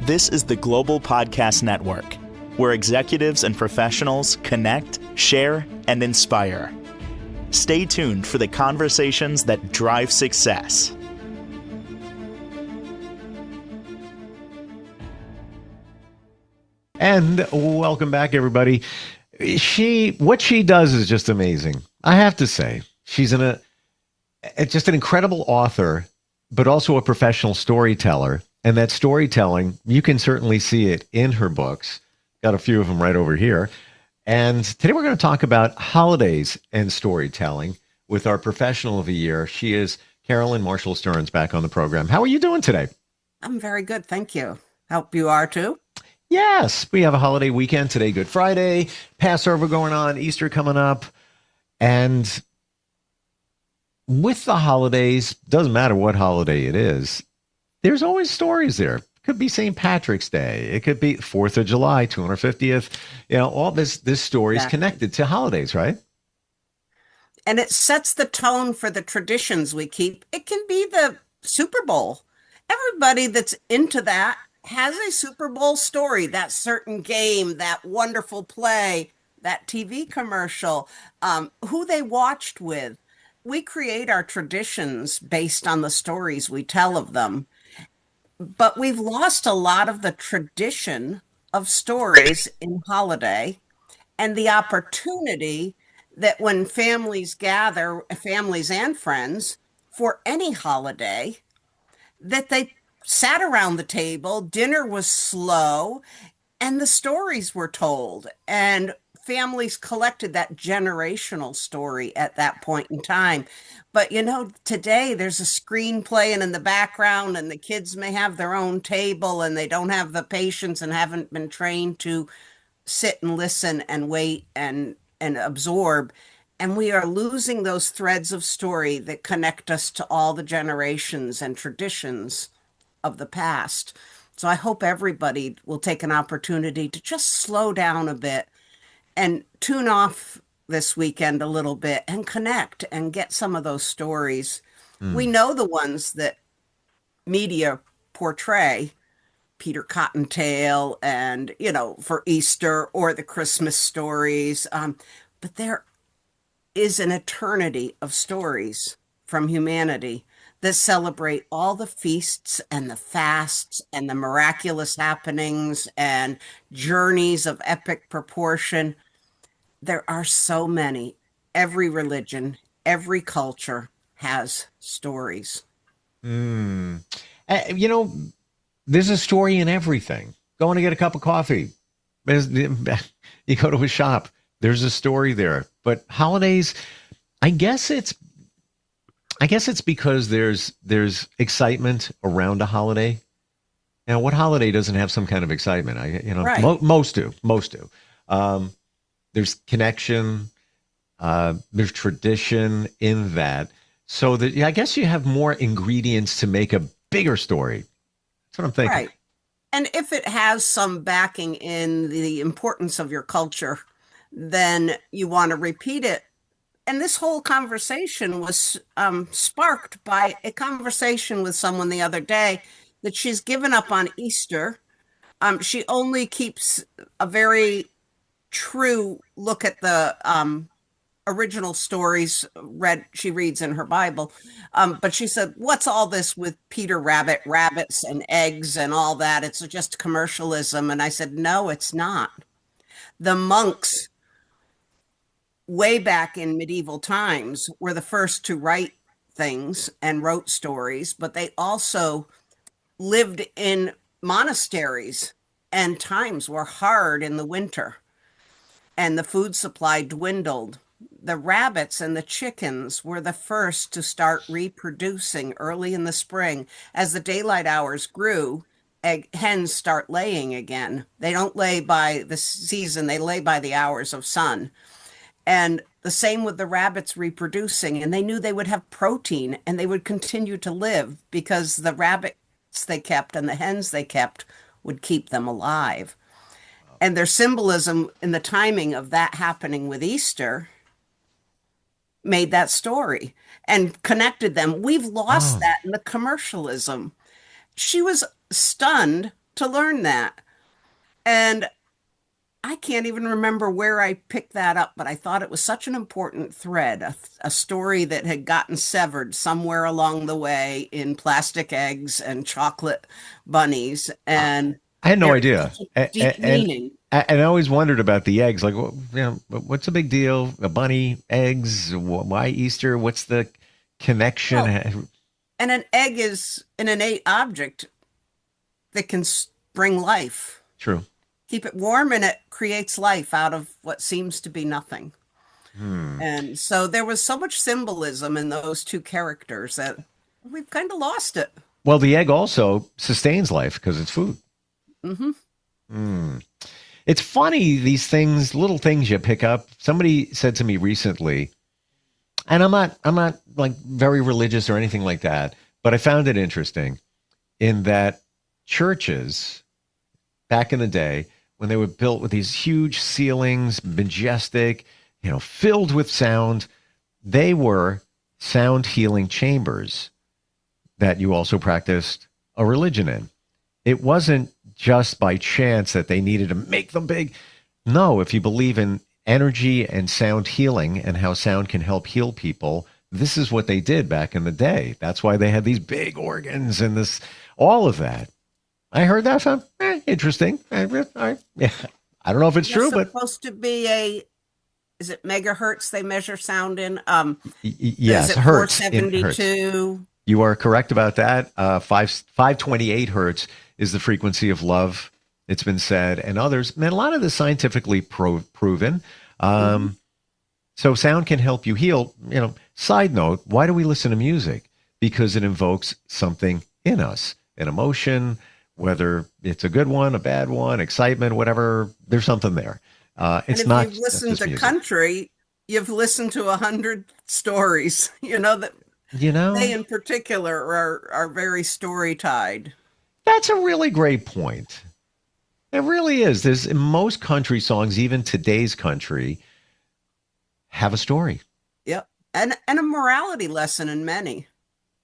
This is the Global Podcast Network, where executives and professionals connect, share, and inspire. Stay tuned for the conversations that drive success. And welcome back, everybody. What she does is just amazing. I have to say, she's just an incredible author, but also a professional storyteller. And that storytelling, you can certainly see it in her books. Got a few of them right over here. And today we're going to talk about holidays and storytelling with our professional of the year. She is Carolyn Marshall Stearns, back on the program. How are you doing today? I'm very good, thank you. Hope you are too. Yes, we have a holiday weekend today, Good Friday, Passover going on, Easter coming up. And with the holidays, doesn't matter what holiday it is, there's always stories there. It could be St. Patrick's Day. It could be 4th of July, 250th. All this story is connected to holidays, right? And it sets the tone for the traditions we keep. It can be the Super Bowl. Everybody that's into that has a Super Bowl story, that certain game, that wonderful play, that TV commercial, who they watched with. We create our traditions based on the stories we tell of them. But we've lost a lot of the tradition of stories in holiday and the opportunity that when families gather, families and friends, for any holiday, that they sat around the table, dinner was slow, and the stories were told. And families collected that generational story at that point in time. But, today there's a screen playing in the background and the kids may have their own table and they don't have the patience and haven't been trained to sit and listen and wait and absorb. And we are losing those threads of story that connect us to all the generations and traditions of the past. So I hope everybody will take an opportunity to just slow down a bit and tune off this weekend a little bit and connect and get some of those stories. We know the ones that media portray, Peter Cottontail and, for Easter, or the Christmas stories. But there is an eternity of stories from humanity that celebrate all the feasts and the fasts and the miraculous happenings and journeys of epic proportion. There are so many. Every religion, every culture has stories. There's a story in everything. Going to get a cup of coffee. You go to a shop. There's a story there. But holidays, I guess it's because there's excitement around a holiday. Now, what holiday doesn't have some kind of excitement? Right. Most do. There's connection, there's tradition in that. So that I guess you have more ingredients to make a bigger story. That's what I'm thinking. Right. And if it has some backing in the importance of your culture, then you want to repeat it. And this whole conversation was sparked by a conversation with someone the other day that she's given up on Easter. She only keeps a very true look at the original stories she reads in her Bible. But she said, what's all this with Peter Rabbit, rabbits and eggs and all that? It's just commercialism. And I said, no, it's not. The monks way back in medieval times were the first to write things and wrote stories, but they also lived in monasteries, and times were hard in the winter and the food supply dwindled. The rabbits and the chickens were the first to start reproducing early in the spring. As the daylight hours grew, hens start laying again. They don't lay by the season, they lay by the hours of sun. And the same with the rabbits reproducing, and they knew they would have protein and they would continue to live because the rabbits they kept and the hens they kept would keep them alive. And their symbolism in the timing of that happening with Easter made that story and connected them. We've lost that in the commercialism. She was stunned to learn that. And I can't even remember where I picked that up, but I thought it was such an important thread, a story that had gotten severed somewhere along the way in plastic eggs and chocolate bunnies. I, And I had no there is idea. such a deep meaning. And I always wondered about the eggs. Like, what's the big deal? A bunny, eggs, why Easter? What's the Well, connection? and an egg is an innate object that can bring life. True. Keep it warm and it creates life out of what seems to be nothing. Hmm. And so there was so much symbolism in those two characters that we've kind of lost it. Well, the egg also sustains life because it's food. Hmm. Hmm. It's funny, these things, little things you pick up. Somebody said to me recently, and I'm not like very religious or anything like that, but I found it interesting in that churches back in the day, when they were built with these huge ceilings, majestic, filled with sound, they were sound healing chambers that you also practiced a religion in. It wasn't just by chance that they needed to make them big. No, if you believe in energy and sound healing and how sound can help heal people, this is what they did back in the day. That's why they had these big organs and all of that. I heard that. Found interesting. Yeah. I don't know if it's true, but Supposed to be is it megahertz they measure sound in? Is yes, it hertz in hertz. 472? You are correct about that. 528 hertz is the frequency of love. It's been said, and others. Man, a lot of this scientifically proven. Hmm. So sound can help you heal. Side note: why do we listen to music? Because it invokes something in us, an emotion, whether it's a good one, a bad one, excitement, whatever. There's something there. And It's if not you've listened just to music. country, you've listened to 100 stories. That You know, they in particular are very story tied. that's a really great point. It really is. There's most country songs, even today's country, have a story. Yep. And a morality lesson in many.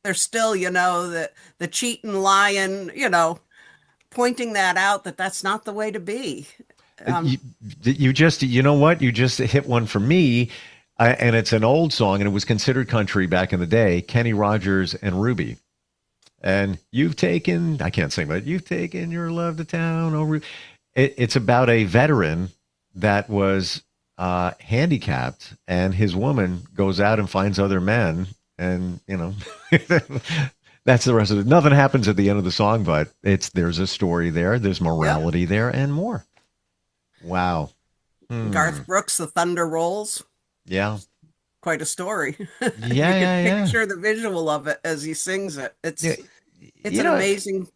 There's still, the cheating lion, pointing that out that that's not the way to be. Um, You, you know what? You just hit one for me, and it's an old song, and it was considered country back in the day. Kenny Rogers and Ruby. And I can't sing, but you've taken your love to town. Oh, it's about a veteran that was handicapped, and his woman goes out and finds other men, and that's the rest of it. Nothing happens at the end of the song, but there's a story there, there's yep. morality there, and more. Wow. Hmm. Garth Brooks, The Thunder Rolls, Yeah. quite a story. Yeah, You can yeah, yeah. picture the visual of it as he sings it. Yeah, It's an amazing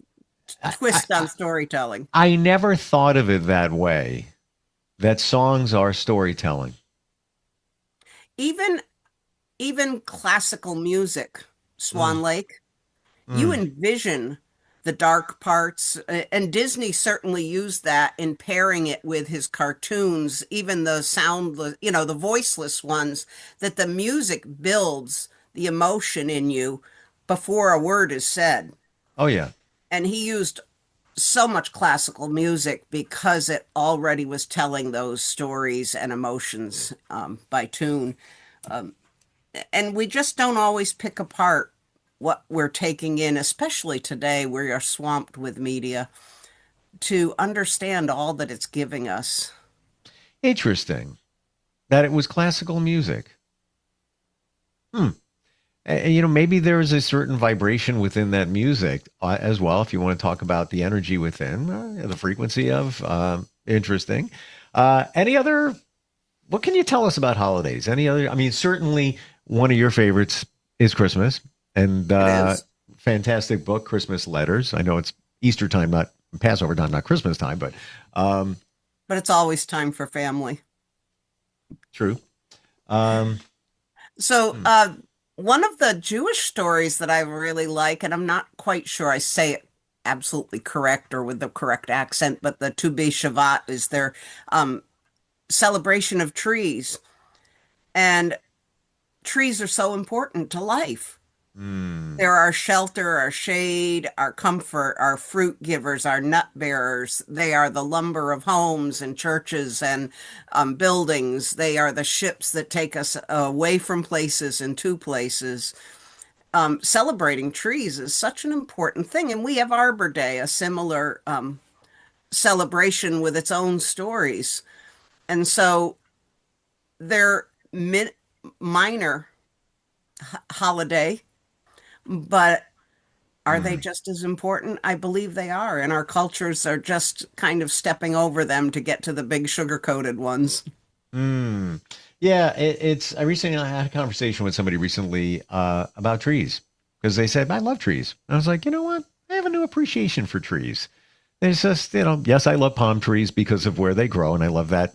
I, twist I, on storytelling. I never thought of it that way, that songs are storytelling. Even even classical music, Mm, Swan Lake, you mm. envision the dark parts, and Disney certainly used that in pairing it with his cartoons, even the soundless, the voiceless ones, that the music builds the emotion in you before a word is said. Oh, yeah. And he used so much classical music because it already was telling those stories and emotions by tune. Um, and we just don't always pick apart what we're taking in, especially today. We are swamped with media to understand all that it's giving us. Interesting that it was classical music. Hmm. And, maybe there's a certain vibration within that music as well. If you want to talk about the energy within, the frequency of, interesting. Any other, what can you tell us about holidays? Any other, I mean, certainly one of your favorites is Christmas, and It is, fantastic book, Christmas Letters. I know it's Easter time, not Passover time, not Christmas time, but um, but it's always time for family. true. Um, So, hmm. one of the Jewish stories that I really like, and I'm not quite sure I say it absolutely correct or with the correct accent, but the Tu B'Shavat is their um, celebration of trees. And trees are so important to life. Mm, They're our shelter, our shade, our comfort, our fruit givers, our nut bearers. They are the lumber of homes and churches and buildings. They are the ships that take us away from places and to places. Celebrating trees is such an important thing. And we have Arbor Day, a similar celebration with its own stories. And so they're minor holiday, but are they mm, just as important? I believe they are, and our cultures are just kind of stepping over them to get to the big sugar-coated ones. mm. Yeah, it's. I recently had a conversation with somebody recently about trees because they said I love trees. I was like, you know what? I have a new appreciation for trees. It's just, yes, I love palm trees because of where they grow, and I love that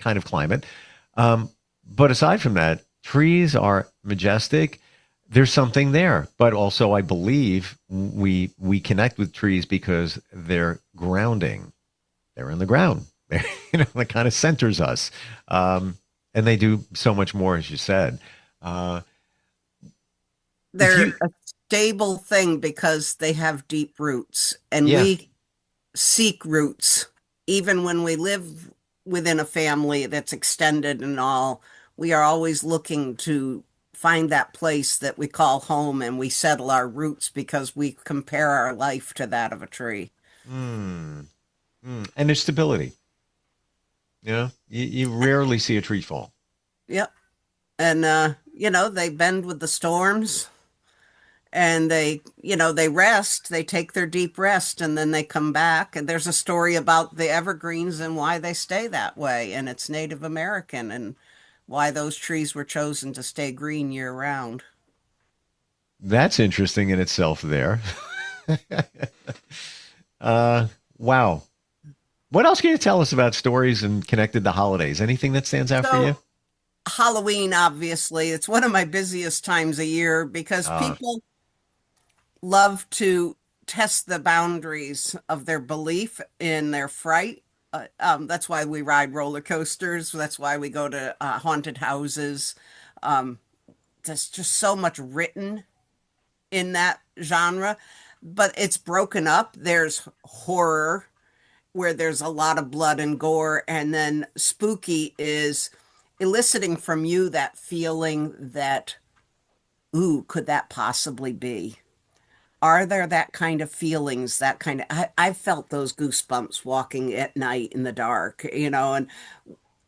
kind of climate. But aside from that, trees are majestic. There's something there, but also I believe we connect with trees because they're grounding. They're in the ground. They're, that kind of centers us, and they do so much more, as you said. Uh, if They're you, a stable thing because they have deep roots, and yeah, we seek roots even when we live within a family that's extended and all. We are always looking to find that place that we call home and we settle our roots because we compare our life to that of a tree. mm, and there's stability. You rarely see a tree fall. Yep. And they bend with the storms and they rest, they take their deep rest and then they come back. And there's a story about the evergreens and why they stay that way. And it's Native American and why those trees were chosen to stay green year round. That's interesting in itself. There. Uh, wow. What else can you tell us about stories and connected to holidays? Anything that stands out for you? So Halloween, obviously, it's one of my busiest times a year because Uh, people love to test the boundaries of their belief in their fright. That's why we ride roller coasters. That's why we go to haunted houses. Um, there's just so much written in that genre, but it's broken up. There's horror where there's a lot of blood and gore, and then spooky is eliciting from you that feeling that, ooh, could that possibly be? Are there that kind of feelings, that kind of, I've felt those goosebumps walking at night in the dark, and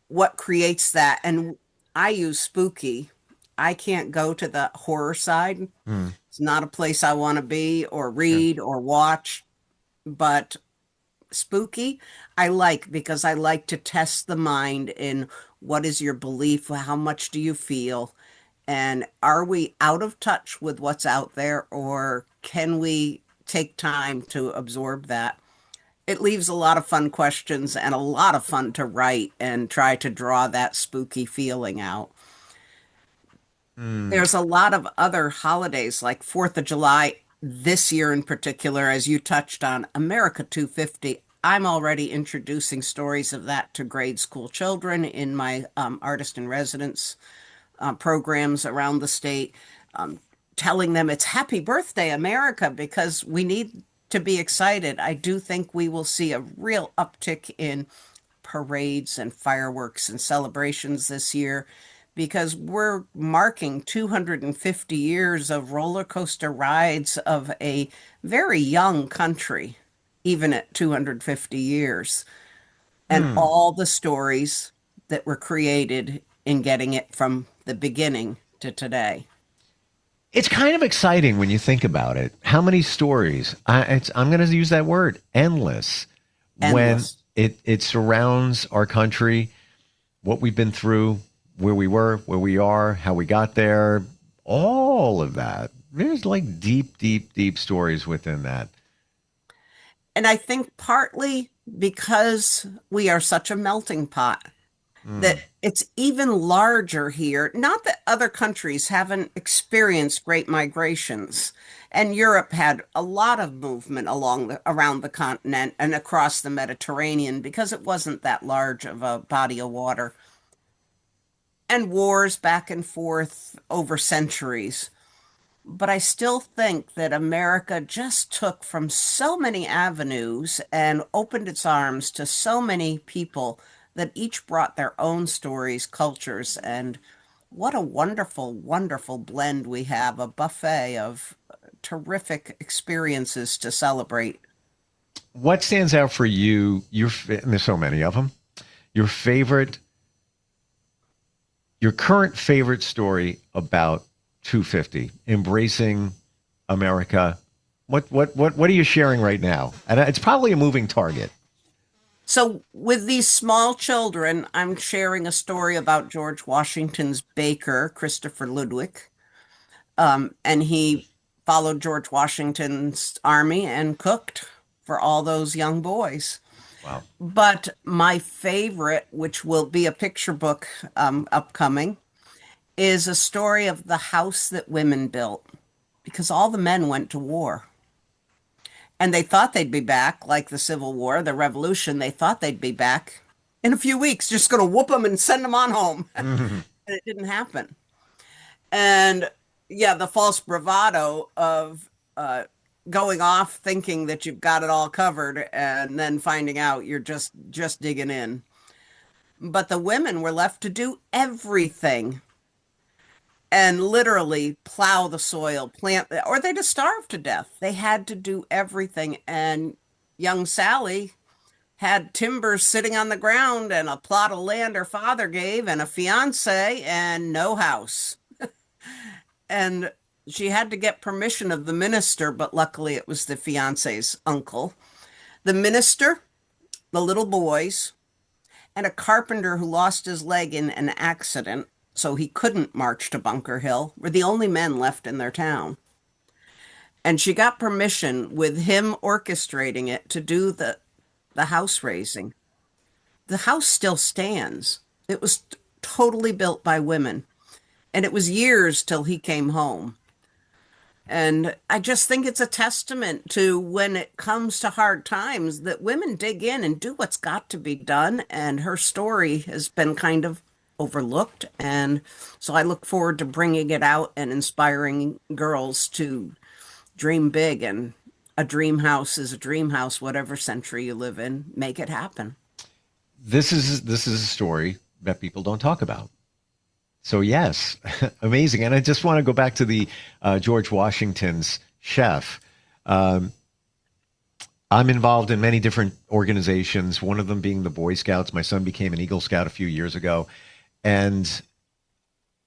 what creates that? And I use spooky. I can't go to the horror side. hmm, It's not a place I want to be or sure. read or watch, but spooky I like because I like to test the mind in what is your belief, how much do you feel, and are we out of touch with what's out there, or can we take time to absorb that? It leaves a lot of fun questions and a lot of fun to write and try to draw that spooky feeling out. Hmm. There's a lot of other holidays like 4th of July this year in particular, as you touched on, America 250. I'm already introducing stories of that to grade school children in my artist in residence programs around the state, um, telling them it's happy birthday, America, because we need to be excited. I do think we will see a real uptick in parades and fireworks and celebrations this year because we're marking 250 years of roller coaster rides of a very young country, even at 250 years, and Hmm. all the stories that were created in getting it from the beginning to today. It's kind of exciting when you think about it. How many stories? I'm going to use that word, endless, when Endless. it surrounds our country, what we've been through, where we were, where we are, how we got there, all of that. There's like deep, deep, deep stories within that. And I think partly because we are such a melting pot, Mm, that it's even larger here. Not that other countries haven't experienced great migrations, and Europe had a lot of movement around the continent and across the Mediterranean because it wasn't that large of a body of water, and wars back and forth over centuries. But I still think that America just took from so many avenues and opened its arms to so many people that each brought their own stories, cultures, and what a wonderful, wonderful blend we have, a buffet of terrific experiences to celebrate. What stands out for you? And there's so many of them. Your favorite, your current favorite story about 250, embracing America. What are you sharing right now? And it's probably a moving target. So, with these small children, I'm sharing a story about George Washington's baker, Christopher Ludwig. And he followed George Washington's army and cooked for all those young boys. Wow. But my favorite, which will be a picture book upcoming, is a story of the house that women built because all the men went to war. And they thought they'd be back, like the Civil War, the Revolution. They thought they'd be back in a few weeks, just going to whoop them and send them on home. Mhm. And it didn't happen. And yeah, the false bravado of going off thinking that you've got it all covered and then finding out you're just digging in. But the women were left to do everything and literally plow the soil, plant, or they'd have starved to death. They had to do everything. And young Sally had timber sitting on the ground and a plot of land her father gave and a fiance and no house. And she had to get permission of the minister, but luckily it was the fiance's uncle. The minister, the little boys, and a carpenter who lost his leg in an accident, so he couldn't march to Bunker Hill, were the only men left in their town. And she got permission with him orchestrating it to do the house raising. The house still stands. It was totally built by women. And it was years till he came home. And I just think it's a testament to when it comes to hard times that women dig in and do what's got to be done. And her story has been kind of overlooked. And so I look forward to bringing it out and inspiring girls to dream big. And a dream house is a dream house, whatever century you live in, make it happen. This is a story that people don't talk about. So yes, amazing. And I just want to go back to the George Washington's chef. Um, I'm involved in many different organizations, one of them being the Boy Scouts. My son became an Eagle Scout a few years ago. And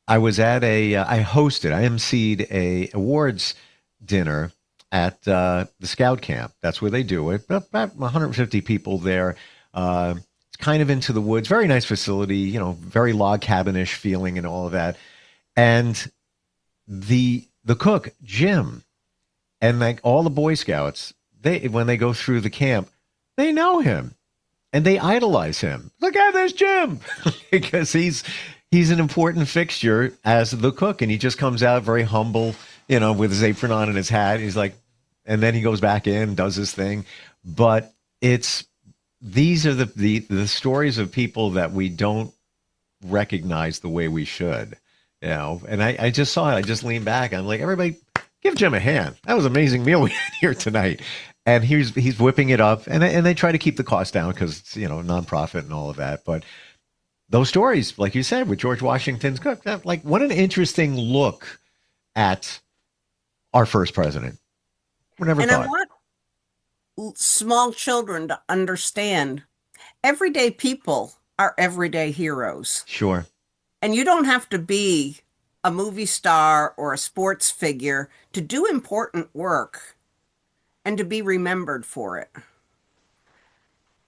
I emceed a awards dinner at the Scout camp. That's where they do it. About 150 people there. It's kind of into the woods, very nice facility, very log cabinish feeling and all of that. And the cook, Jim, and like all the Boy Scouts, when they go through the camp, they know him and they idolize him. Look at this Jim, because he's an important fixture as the cook, and he just comes out very humble, with his apron on and his hat. He's like, and then he goes back in, does his thing. But these are the stories of people that we don't recognize the way we should, And I just saw it. I just leaned back. I'm like, everybody, give Jim a hand. That was an amazing meal we had here tonight. And he's whipping it up, and they try to keep the cost down because it's nonprofit and all of that. But those stories, like you said, with George Washington's cook, like what an interesting look at our first president. We never And thought. I want small children to understand everyday people are everyday heroes. Sure. And you don't have to be a movie star or a sports figure to do important work and to be remembered for it.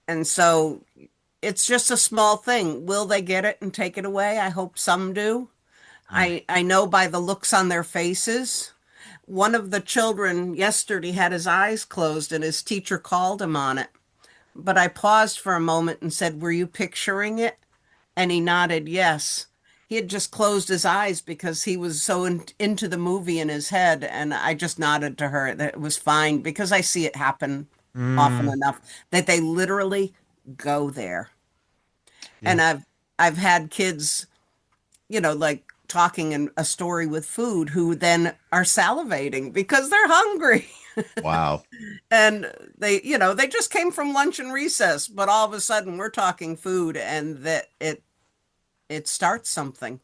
And so it's just a small thing. Will they get it and take it away? I hope some do. I know by the looks on their faces. One of the children yesterday had his eyes closed and his teacher called him on it. But I paused for a moment and said, "Were you picturing it?" And he nodded yes. He had just closed his eyes because he was so into the movie in his head. And I just nodded to her that it was fine because I see it happen often enough that they literally go there. Yeah. And I've had kids, like talking in a story with food who then are salivating because they're hungry. Wow. And they just came from lunch and recess, but all of a sudden we're talking food and that it starts something.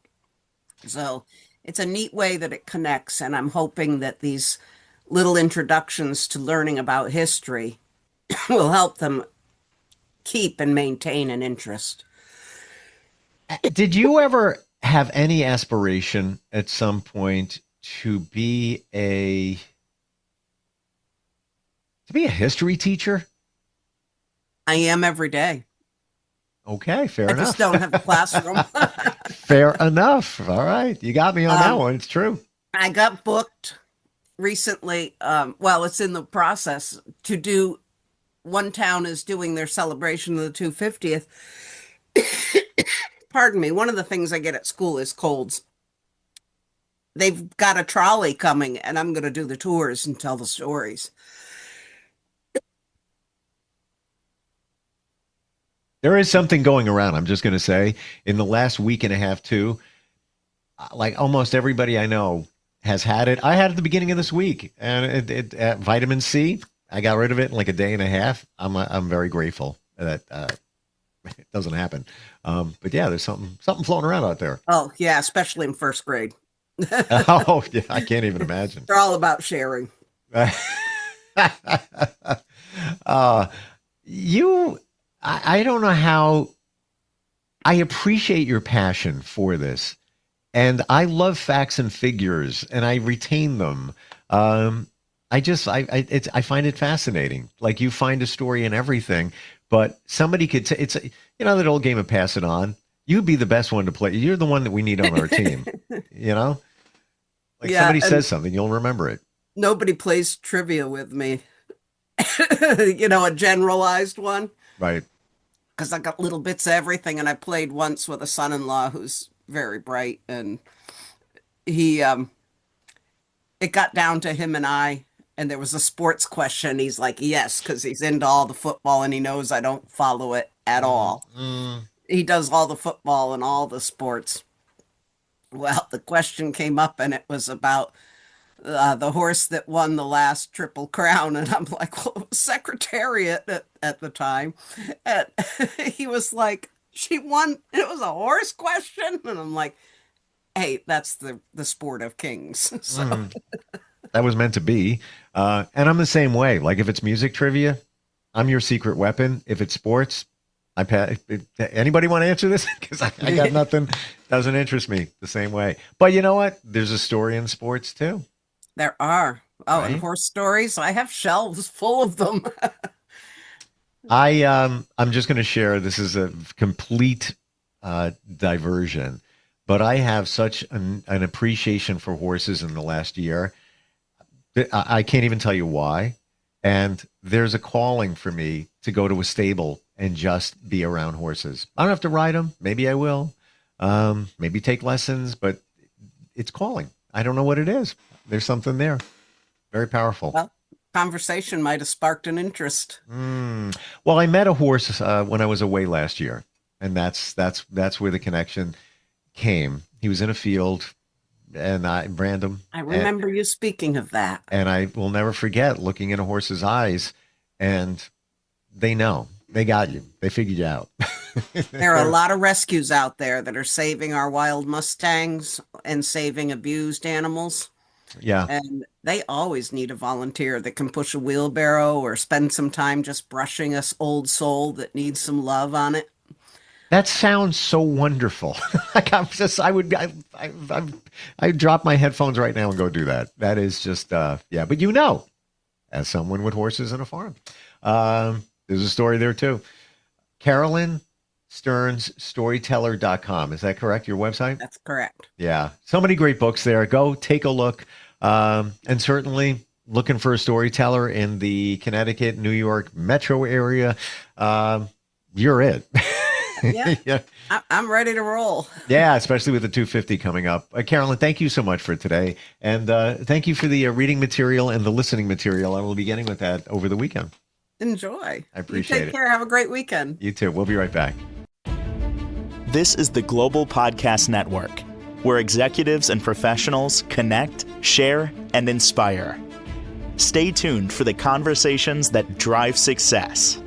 So it's a neat way that it connects. And I'm hoping that these little introductions to learning about history will help them keep and maintain an interest. Did you ever have any aspiration at some point to be a history teacher? I am every day. Okay, fair I enough. just don't have a classroom. Fair enough. All right. You got me on that one. It's true. I got booked recently. Well, it's in the process to do. One town is doing their celebration of the 250th. Pardon me. One of the things I get at school is colds. They've got a trolley coming, and I'm going to do the tours and tell the stories. There is something going around. I'm just going to say in the last week and a half, too, like almost everybody I know has had it. I had it at the beginning of this week, and vitamin C, I got rid of it in like a day and a half. I'm very grateful that it doesn't happen. But yeah, there's something floating around out there. Oh, yeah, especially in first grade. Oh, yeah, I can't even imagine. They're all about sharing. I don't know how. I appreciate your passion for this, and I love facts and figures, and I retain them. I find it fascinating. Like you find a story in everything, but somebody could. That old game of pass it on. You'd be the best one to play. You're the one that we need on our team. Like somebody says something, you'll remember it. Nobody plays trivia with me. A generalized one. Right. Because I got little bits of everything, and I played once with a son-in-law who's very bright, and it got down to him and I, and there was a sports question. He's like, yes, because he's into all the football, and he knows I don't follow it at all. He does all the football and all the sports. Well, the question came up, and it was about the horse that won the last Triple Crown. And I'm like, well, it was Secretariat at the time. And he was like, she won. It was a horse question. And I'm like, hey, that's the sport of kings. So that was meant to be. And I'm the same way. Like if it's music trivia, I'm your secret weapon. If it's sports, anybody want to answer this? Because I got nothing. Doesn't interest me the same way. But you know what? There's a story in sports too. There are. Oh, Right? and horse stories. I have shelves full of them. I'm just going to share. This is a complete diversion, but I have such an appreciation for horses in the last year. I can't even tell you why. And there's a calling for me to go to a stable and just be around horses. I don't have to ride them. Maybe I will. Maybe take lessons, but it's calling. I don't know what it is. There's something there. Very powerful. Well, conversation might have sparked an interest. Well, I met a horse when I was away last year, and that's where the connection came. He was in a field, and I random. I remember you speaking of that. And I will never forget looking in a horse's eyes, and they know. They got you. They figured you out. There are a lot of rescues out there that are saving our wild Mustangs and saving abused animals. Yeah. And they always need a volunteer that can push a wheelbarrow or spend some time just brushing us old soul that needs some love on it. That sounds so wonderful. Like I drop my headphones right now and go do that. That is just, yeah. But as someone with horses and a farm, there's a story there too. Carolyn, Stearns, Storyteller.com. Is that correct? Your website? That's correct. Yeah. So many great books there. Go take a look. And certainly looking for a storyteller in the Connecticut, New York metro area. You're it. Yeah. Yeah. I'm ready to roll. Yeah, especially with the 250 coming up. Carolyn, thank you so much for today. And thank you for the reading material and the listening material. I will be getting with that over the weekend. Enjoy. I appreciate it. Take care. Have a great weekend. You too. We'll be right back. This is the Global Podcast Network. where executives and professionals connect, share, and inspire. Stay tuned for the conversations that drive success.